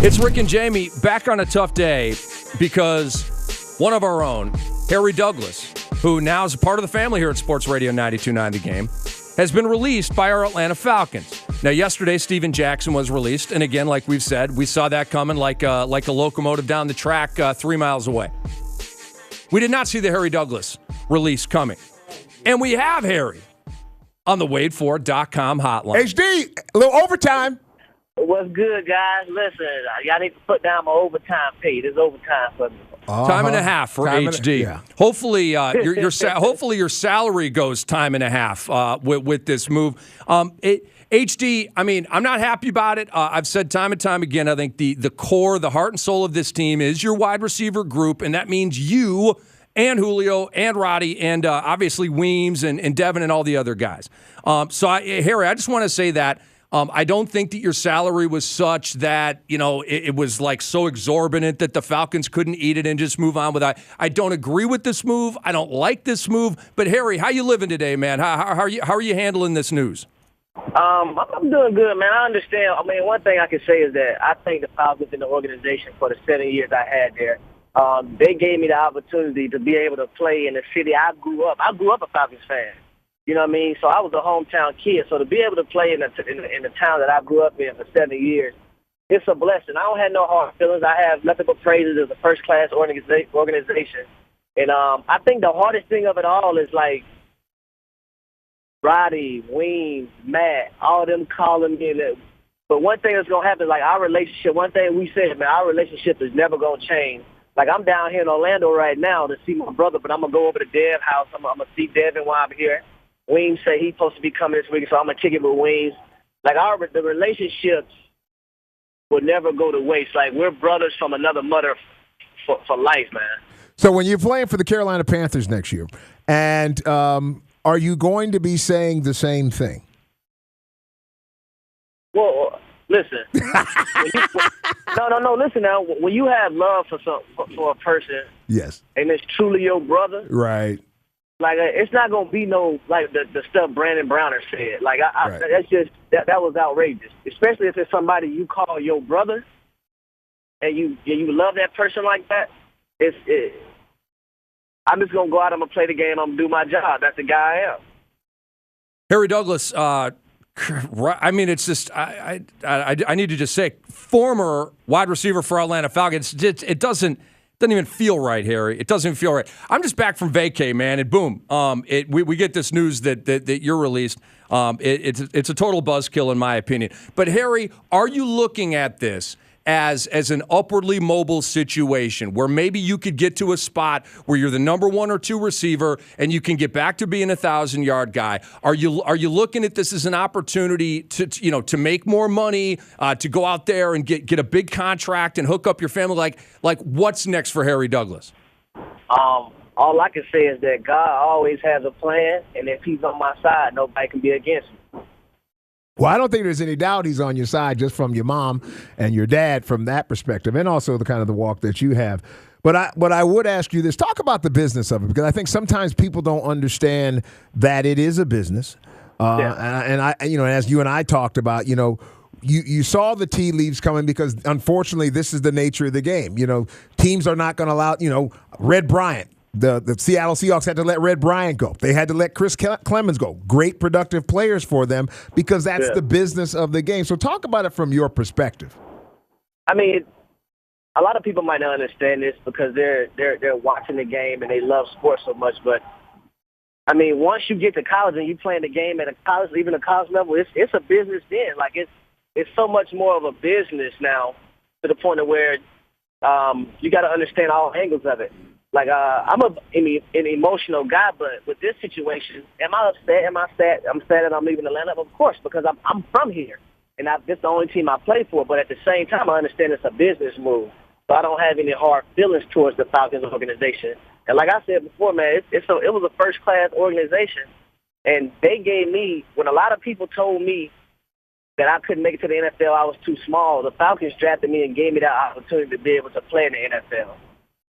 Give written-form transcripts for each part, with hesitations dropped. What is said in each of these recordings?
It's Rick and Jamie back on a tough day because one of our own, Harry Douglas, who now is a part of the family here at Sports Radio 92.9 The Game, has been released by our Atlanta Falcons. Now, yesterday, Steven Jackson was released, and again, like we've said, we saw that coming like a locomotive down the track 3 miles away. We did not see the Harry Douglas release coming. And we have Harry on the WadeFord.com hotline. HD, a little overtime. What's good, guys? Listen, y'all need to put down my overtime pay. There's overtime for me. Time and a half for HD. Yeah. Hopefully, hopefully your salary goes time and a half with this move. HD, I mean, I'm not happy about it. I've said time and time again, I think the core, the heart and soul of this team is your wide receiver group, and that means you and Julio and Roddy and obviously Weems and Devin and all the other guys. Harry, I just want to say that I don't think that your salary was such that, it was like so exorbitant that the Falcons couldn't eat it and just move on with it. I don't agree with this move. I don't like this move. But, Harry, how you living today, man? How are you handling this news? I'm doing good, man. I understand. I mean, one thing I can say is that I think the Falcons in the organization for the 7 years I had there, they gave me the opportunity to be able to play in the city I grew up. I grew up a Falcons fan. You know what I mean? So I was a hometown kid. So to be able to play in the town that I grew up in for 7 years, it's a blessing. I don't have no hard feelings. I have nothing but praises as a first-class organization. And I think the hardest thing of it all is, like, Roddy, Weems, Matt, all of them calling me. But one thing that's going to happen, like our relationship, one thing we said, man, our relationship is never going to change. Like, I'm down here in Orlando right now to see my brother, but I'm going to go over to Dev's house. I'm going to see Devin while I'm here. Weems say he's supposed to be coming this week, so I'm going to kick it with Weems. Like, the relationships will never go to waste. Like, we're brothers from another mother for life, man. So when you're playing for the Carolina Panthers next year, and are you going to be saying the same thing? Well, listen. No. Listen now. When you have love for a person, yes, and it's truly your brother, right? Like, it's not gonna be no like the stuff Brandon Browner said. Like, right. That's just that was outrageous. Especially if it's somebody you call your brother, and you love that person like that. I'm just gonna go out. I'm gonna play the game. I'm gonna do my job. That's the guy I am. Harry Douglas. I mean, it's just I need to just say, former wide receiver for Atlanta Falcons. It doesn't even feel right, Harry. It doesn't feel right. I'm just back from vacay, man, and boom, we get this news that you're released. It's a total buzzkill in my opinion. But Harry, are you looking at this as an upwardly mobile situation where maybe you could get to a spot where you're the number 1 or 2 receiver and you can get back to being a 1,000-yard guy? Are you looking at this as an opportunity to make more money, to go out there and get a big contract and hook up your family? Like what's next for Harry Douglas? All I can say is that God always has a plan, and if He's on my side, nobody can be against me. Well, I don't think there's any doubt he's on your side just from your mom and your dad from that perspective, and also the kind of the walk that you have. But I would ask you this: talk about the business of it, because I think sometimes people don't understand that it is a business. And I, as you and I talked about, you saw the tea leaves coming because unfortunately this is the nature of the game. Teams are not going to allow. Red Bryant. The Seattle Seahawks had to let Red Bryant go. They had to let Chris Clemens go. Great productive players for them because that's the business of the game. So talk about it from your perspective. I mean, a lot of people might not understand this because they're watching the game and they love sports so much. But, I mean, once you get to college and you playing the game at a college, even a college level, it's a business then. Like, it's so much more of a business now to the point of where you got to understand all angles of it. Like, I'm an emotional guy, but with this situation, am I upset? Am I sad? I'm sad that I'm leaving Atlanta? Of course, because I'm from here, and this is the only team I play for. But at the same time, I understand it's a business move, so I don't have any hard feelings towards the Falcons organization. And like I said before, man, it was a first-class organization, and they gave me, when a lot of people told me that I couldn't make it to the NFL, I was too small, the Falcons drafted me and gave me that opportunity to be able to play in the NFL.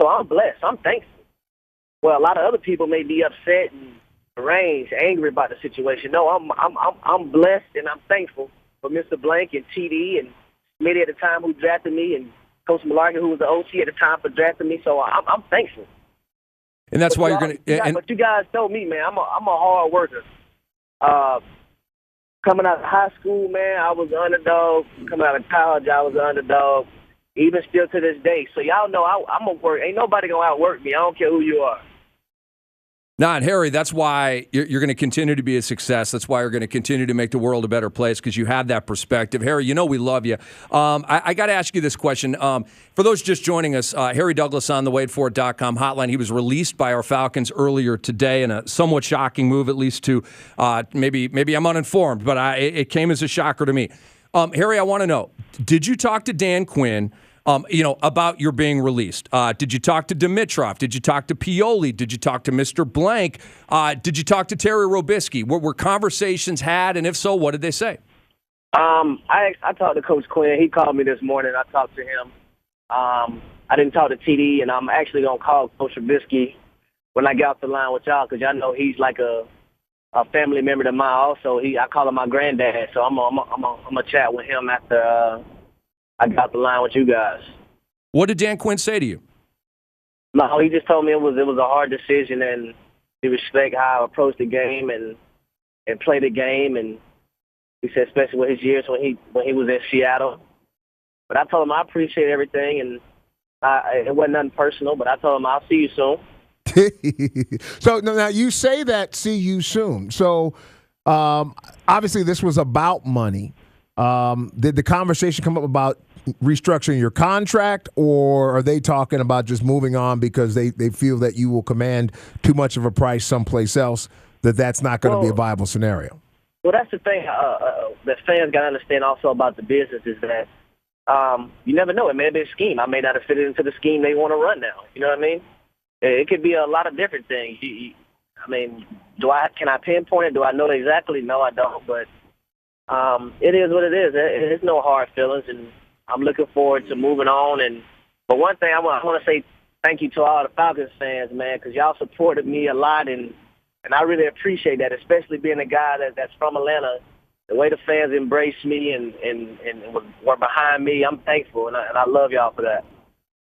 So I'm blessed. I'm thankful. Well, a lot of other people may be upset and deranged, angry about the situation. No, I'm blessed and I'm thankful for Mr. Blank and TD and committee at the time who drafted me, and Coach Malarkey, who was the OC at the time for drafting me. So I'm thankful. And that's why you're going to. But you guys told me, man, I'm a hard worker. Coming out of high school, man, I was an underdog. Coming out of college, I was an underdog. Even still to this day. So y'all know I'm going to work. Ain't nobody going to outwork me. I don't care who you are. Nah, and Harry, that's why you're going to continue to be a success. That's why you're going to continue to make the world a better place, because you have that perspective. Harry, you know we love you. I got to ask you this question. For those just joining us, Harry Douglas on the waitforit.com hotline. He was released by our Falcons earlier today in a somewhat shocking move, at least to maybe I'm uninformed, but it came as a shocker to me. Harry, I want to know, did you talk to Dan Quinn about your being released? Did you talk to Dimitroff? Did you talk to Pioli? Did you talk to Mr. Blank? Did you talk to Terry Robisky? Were conversations had, and if so, what did they say? I talked to Coach Quinn. He called me this morning. I talked to him. I didn't talk to TD, and I'm actually going to call Coach Robisky when I get off the line with y'all, because y'all know he's like a family member of mine also. I call him my granddad, so I'm gonna chat with him after I got the line with you guys. What did Dan Quinn say to you? No, he just told me it was a hard decision, and he respect how I approached the game and play the game, and he said especially with his years when he was in Seattle. But I told him I appreciate everything, and it wasn't nothing personal. But I told him I'll see you soon. So now you say that see you soon. So obviously this was about money. Did the conversation come up about restructuring your contract, or are they talking about just moving on because they feel that you will command too much of a price someplace else, that's not going to be a viable scenario? Well, that's the thing that fans got to understand also about the business is that you never know. It may have been a scheme. I may not have fitted into the scheme they want to run now. You know what I mean? It could be a lot of different things. I mean, can I pinpoint it? Do I know exactly? No, I don't. But it is what it is. There's no hard feelings, and I'm looking forward to moving on. But one thing I want to say thank you to all the Falcons fans, man, because y'all supported me a lot, and I really appreciate that, especially being a guy that's from Atlanta. The way the fans embraced me and were behind me, I'm thankful, and I love y'all for that.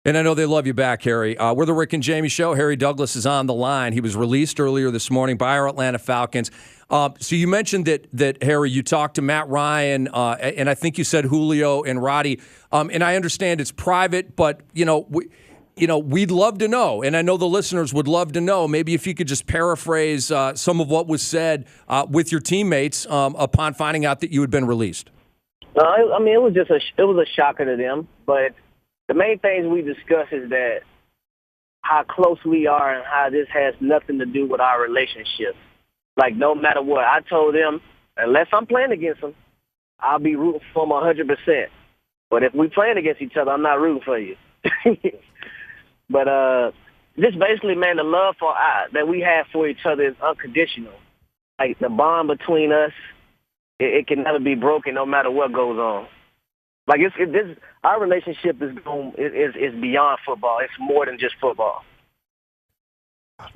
And I know they love you back, Harry. We're the Rick and Jamie Show. Harry Douglas is on the line. He was released earlier this morning by our Atlanta Falcons. So you mentioned that Harry, you talked to Matt Ryan, and I think you said Julio and Roddy. And I understand it's private, but we'd love to know, and I know the listeners would love to know. Maybe if you could just paraphrase some of what was said with your teammates upon finding out that you had been released. I mean, it was a shocker to them, but the main things we discuss is that how close we are and how this has nothing to do with our relationship. Like, no matter what, I told them, unless I'm playing against them, I'll be rooting for them 100%. But if we playing against each other, I'm not rooting for you. But just basically, man, the love that we have for each other is unconditional. Like, the bond between us, it can never be broken no matter what goes on. Like, our relationship is beyond football. It's more than just football.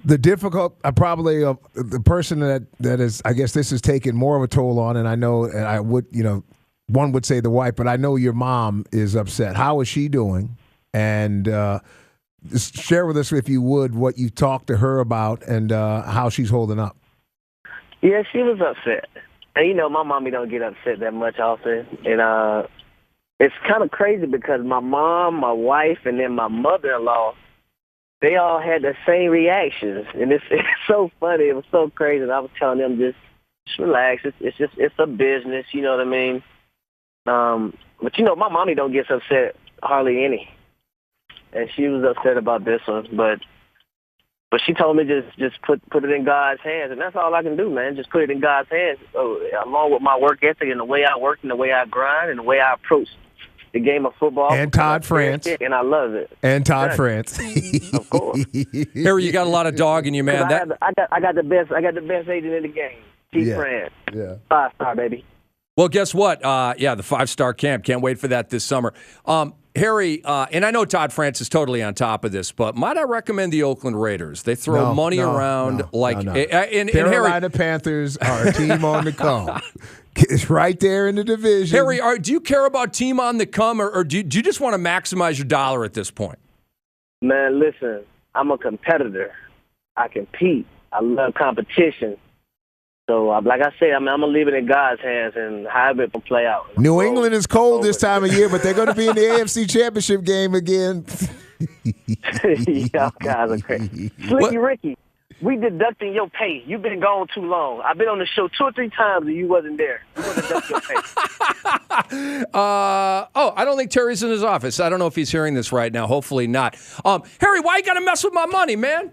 The difficult, probably the person that is, I guess this is taking more of a toll on, and I know, and I would, one would say the wife, but I know your mom is upset. How is she doing? And just share with us, if you would, what you talked to her about and how she's holding up. Yeah, she was upset. And, my mommy don't get upset that much often. And it's kind of crazy because my mom, my wife, and then my mother-in-law, they all had the same reactions. And it's so funny. It was so crazy. And I was telling them, just relax. It's a business, you know what I mean? But, my mommy don't get upset hardly any. And she was upset about this one. But she told me just put it in God's hands. And that's all I can do, man. Just put it in God's hands. So, along with my work ethic and the way I work and the way I grind and the way I approach the game of football. And Todd France. And I love it. And Todd France. Of course. Harry, you got a lot of dog in you, man. I got the best agent in the game. T. France. Yeah. 5-star, baby. Well, guess what? The 5-star camp. Can't wait for that this summer. Harry, and I know Todd France is totally on top of this, but might I recommend the Oakland Raiders? They throw money around like and Carolina Panthers are a team on the come. It's right there in the division. Harry, do you care about team on the come, or do you just want to maximize your dollar at this point? Man, listen, I'm a competitor. I compete. I love competition. So, like I said, I'm going to leave it in God's hands and however it will play out. New England is cold this time of year, but they're going to be in the AFC Championship game again. Y'all guys are crazy. Slicky Ricky, we deducting your pay. You've been gone too long. I've been on the show 2 or 3 times and you wasn't there. We're going to deduct your pay. I don't think Terry's in his office. I don't know if he's hearing this right now. Hopefully not. Harry, why you got to mess with my money, man?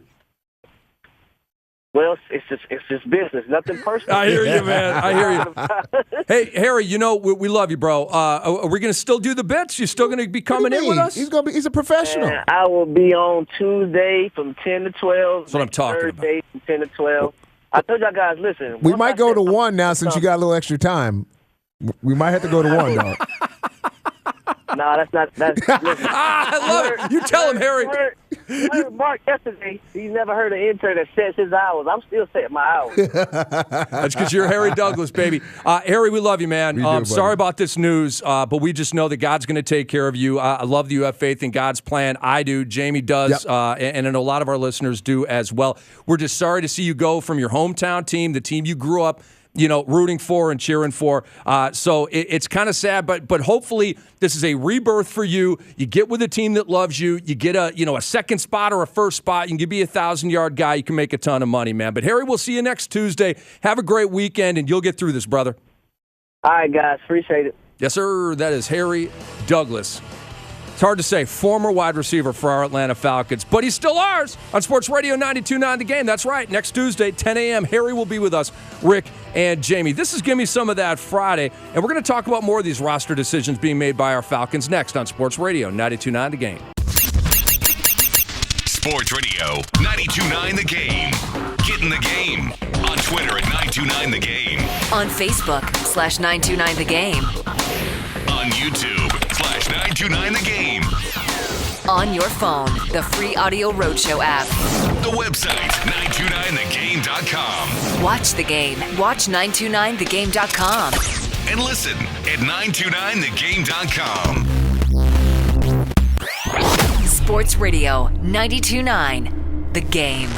Well, it's just business, nothing personal. I hear you, man. I hear you. Hey, Harry, we love you, bro. Are we going to still do the bits? You still going to be coming in with us? He's a professional. And I will be on Tuesday from 10 to 12. That's what I'm talking about. Thursday from 10 to 12. I told y'all guys, listen. We might go to 1 now since you got a little extra time. We might have to go to 1, though. No, that's not. Listen. I love it. You tell him, Harry. I heard Mark yesterday. He's never heard an intern that sets his hours. I'm still setting my hours. That's because you're Harry Douglas, baby. Harry, we love you, man. Sorry about this news, but we just know that God's going to take care of you. I love that you have faith in God's plan. I do. Jamie does, and I know a lot of our listeners do as well. We're just sorry to see you go from your hometown team, the team you grew up rooting for and cheering for. So it's kind of sad, but hopefully this is a rebirth for you. You get with a team that loves you. You get a second spot or a first spot. You can be a 1,000-yard guy. You can make a ton of money, man. But Harry, we'll see you next Tuesday. Have a great weekend, and you'll get through this, brother. All right, guys. Appreciate it. Yes, sir. That is Harry Douglas. It's hard to say, former wide receiver for our Atlanta Falcons, but he's still ours on Sports Radio 92.9 The Game. That's right. Next Tuesday, 10 a.m., Harry will be with us, Rick and Jamie. This is Give Me Some of That Friday, and we're going to talk about more of these roster decisions being made by our Falcons next on Sports Radio 92.9 The Game. Sports Radio 92.9 The Game. Get in the game on Twitter at 929 The Game. On Facebook /929 The Game. On YouTube /929 The Game. On your phone, the free Audio Roadshow app. The website 929thegame.com. Watch the game. Watch 929thegame.com. And listen at 929thegame.com. Sports Radio 92.9 The Game.